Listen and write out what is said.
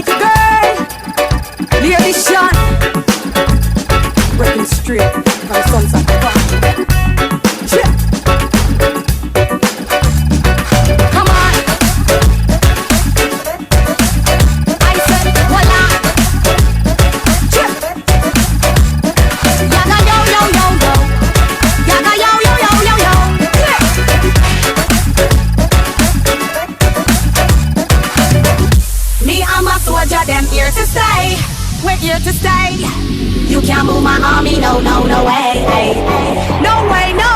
girl, Lady Sean, breaking straight from the sunset park. Come on, I said, voila. Yaga yo yo yo yo, yaga yo yo yo yo yo. Me and my soldier, them here to stay. We're here to stay. You can't move my army, no, no, no way. No way, no